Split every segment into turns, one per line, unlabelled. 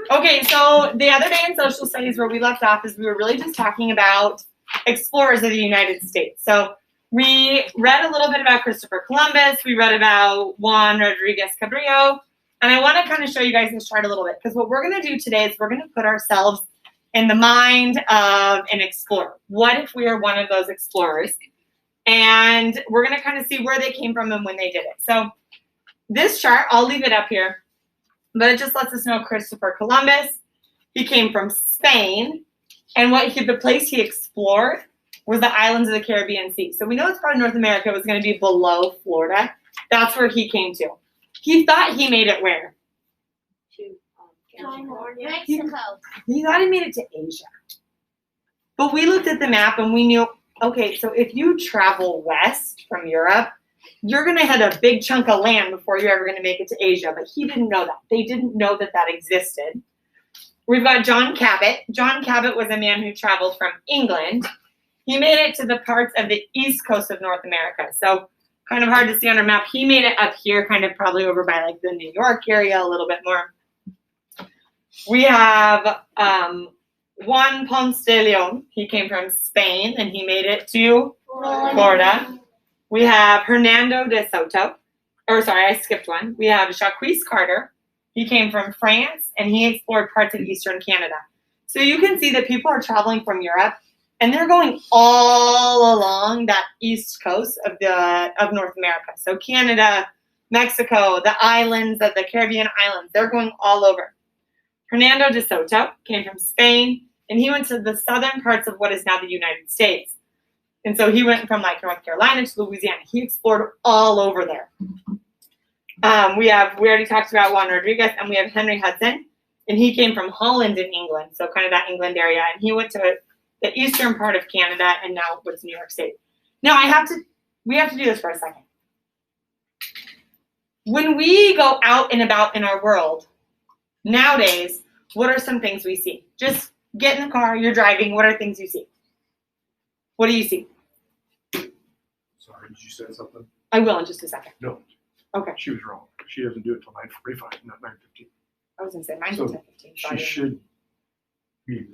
Okay, so the other day in social studies where we left off is we were really just talking about explorers of the United States. So we read a little bit about Christopher Columbus. We read about Juan Rodriguez Cabrillo. And I want to kind of show you guys this chart a little bit, because what we're going to do today is we're going to put ourselves in the mind of an explorer. What if we are one of those explorers? And we're going to kind of see where they came from and when they did it. So this chart, I'll leave it up here, but it just lets us know Christopher Columbus, he came from Spain, and the place he explored was the islands of the Caribbean Sea. So we know it's part of North America. It was going to be below Florida. That's where he came to. He thought he made it where?
To California.
Mexico.
He thought he made it to Asia. But we looked at the map and we knew, okay, so if you travel west from Europe, you're going to hit a big chunk of land before you're ever going to make it to Asia. But he didn't know that. They didn't know that that existed. We've got John Cabot. John Cabot was a man who traveled from England. He made it to the parts of the east coast of North America. So kind of hard to see on our map. He made it up here, kind of probably over by like the New York area a little bit more. We have Juan Ponce de Leon. He came from Spain and he made it to Florida. We have Hernando de Soto. Or sorry, I skipped one. We have Jacques Cartier. He came from France and he explored parts of eastern Canada. So you can see that people are traveling from Europe and they're going all along that east coast of North America. So Canada, Mexico, the islands of the Caribbean islands, they're going all over. Hernando de Soto came from Spain, and he went to the southern parts of what is now the United States. And so he went from like North Carolina to Louisiana. He explored all over there. We already talked about Juan Rodriguez, and we have Henry Hudson, and he came from Holland in England, so kind of that England area, and he went to the eastern part of Canada, and now what's New York State. Now we have to do this for a second. When we go out and about in our world, nowadays, what are some things we see? Just get in the car, you're driving, what are things you see? What do you see?
Sorry, did you say something?
I will in just a second.
No.
Okay.
She was wrong. She doesn't do it till 9:45, not 9:15.
I was going to say mine's
So
10:15.
She should be.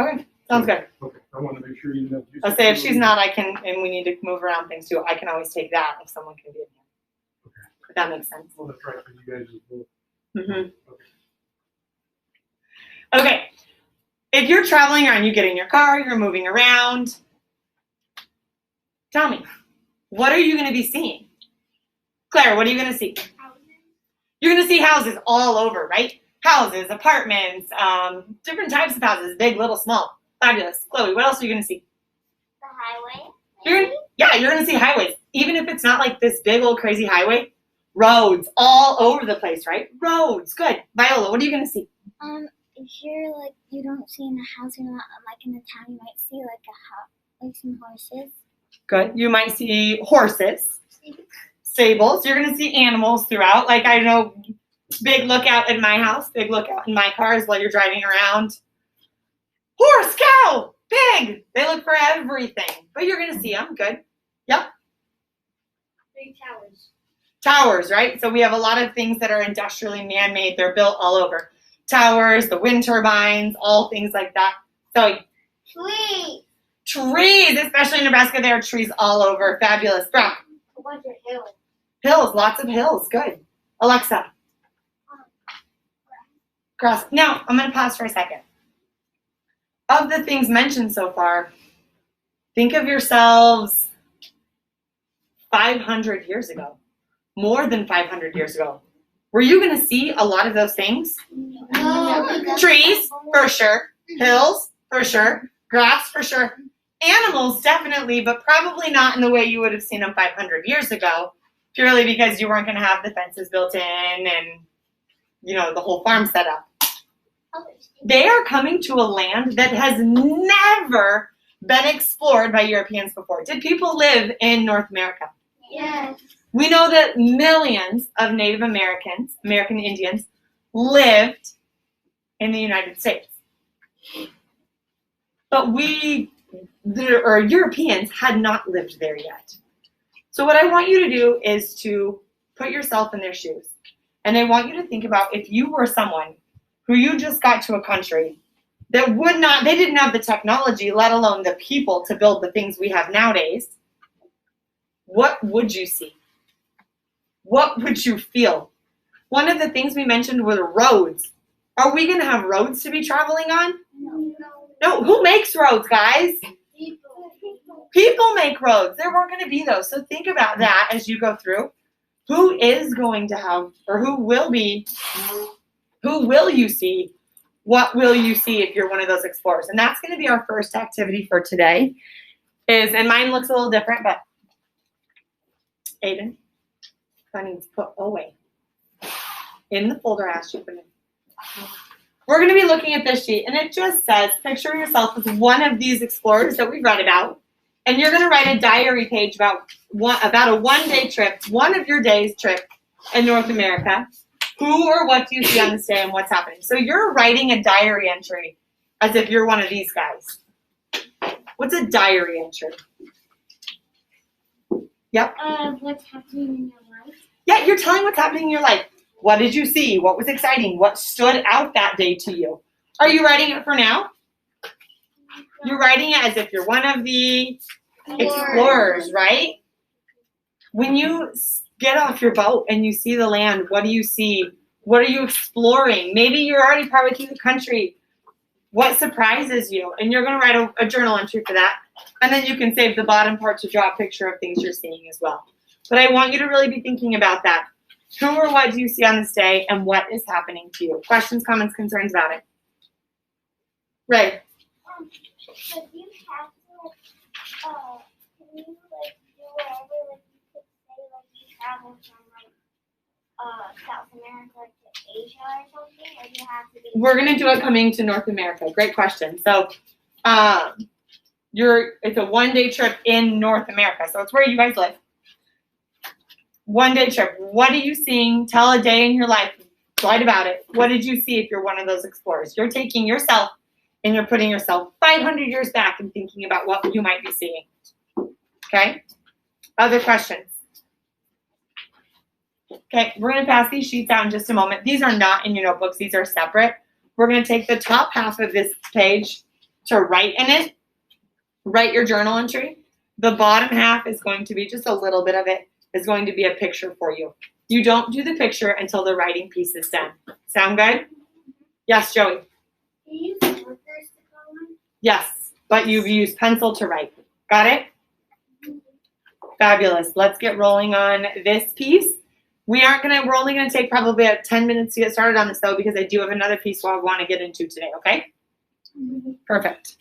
Okay, sounds good.
Okay, I want to make sure you know.
I'll say if she's not, I can, and we need to move around things too, I can always take that if someone can be in here.
Okay.
If that makes sense.
Well, that's right for you guys as well.
Mm-hmm.
Okay.
Okay, if you're traveling around, you get in your car, you're moving around. Tell me, what are you going to be seeing? Claire, what are you going to see? You're going to see houses all over, right? Houses, apartments, different types of houses, big, little, small. Fabulous. Chloe, what else are you going to see?
The highway.
You're going to see highways. Even if it's not like this big old crazy highway, roads all over the place, right? Roads. Good. Viola, what are you going to see?
If you're like you don't see in a house, you're not like in a town, you might see like a house, like some horses.
Good. You might see horses, stables. You're going to see animals throughout. Like I know, big lookout in my house, big lookout in my cars while you're driving around. Horse, cow, pig. They look for everything, but you're going to see them. Good. Yep.
Big towers.
Towers, right? So we have a lot of things that are industrially man-made. They're built all over. Towers, the wind turbines, all things like that. So trees, especially in Nebraska, there are trees all over. Fabulous. Brock.
A bunch of hills.
Hills, lots of hills. Good. Alexa. Grass. Now, I'm going to pause for a second. Of the things mentioned so far, think of yourselves 500 years ago. More than 500 years ago. Were you going to see a lot of those things?
No.
Trees, for sure. Hills, for sure. Grass, for sure. Animals, definitely, but probably not in the way you would have seen them 500 years ago, purely because you weren't going to have the fences built in and, the whole farm set up. They are coming to a land that has never been explored by Europeans before. Did people live in North America?
Yes.
We know that millions of Native Americans, American Indians, lived in the United States. But Europeans had not lived there yet. So what I want you to do is to put yourself in their shoes. And I want you to think about if you were someone who you just got to a country that they didn't have the technology, let alone the people to build the things we have nowadays, what would you see? What would you feel? One of the things we mentioned were the roads. Are we going to have roads to be traveling on? No. Who makes roads, guys? People make roads. There weren't going to be those. So think about that as you go through. Who is going to have, or who will you see? What will you see if you're one of those explorers? And that's going to be our first activity for today. And mine looks a little different, but Aiden, I need to put away in the folder I asked you to put in. We're going to be looking at this sheet, and it just says, picture yourself as one of these explorers that we've read about, and you're going to write a diary page about a one-day trip, one of your days trip in North America. Who or what do you see on this day and what's happening? So you're writing a diary entry as if you're one of these guys. What's a diary entry? Yep.
What's happening in your life?
Yeah, you're telling what's happening in your life. What did you see? What was exciting? What stood out that day to you? Are you writing it for now? You're writing it as if you're one of the explorers, right? When you get off your boat and you see the land, what do you see? What are you exploring? Maybe you're already partway through the country. What surprises you? And you're going to write a journal entry for that. And then you can save the bottom part to draw a picture of things you're seeing as well. But I want you to really be thinking about that. Who or what do you see on this day, and what is happening to you? Questions, comments, concerns about it? Ray.
So do you have to, can you, do whatever, you could say, you travel from, South America to Asia or something, or do you have to be...
We're going to do it coming to North America. Great question. So, it's a one-day trip in North America. So it's where you guys live. One-day trip. What are you seeing? Tell a day in your life. Write about it. What did you see if you're one of those explorers? You're taking yourself and you're putting yourself 500 years back and thinking about what you might be seeing. Okay? Other questions? Okay, we're going to pass these sheets out in just a moment. These are not in your notebooks. These are separate. We're going to take the top half of this page to write in it. Write your journal entry. The bottom half is going to be just a little bit of it. Is going to be a picture for you. You don't do the picture until the writing piece is done. Sound good? Yes, Joey?
Do you use markers to color?
Yes, but you've used pencil to write. Got it? Fabulous. Let's get rolling on this piece. We're only going to take probably about 10 minutes to get started on this, though, because I do have another piece I want to get into today, okay? Perfect.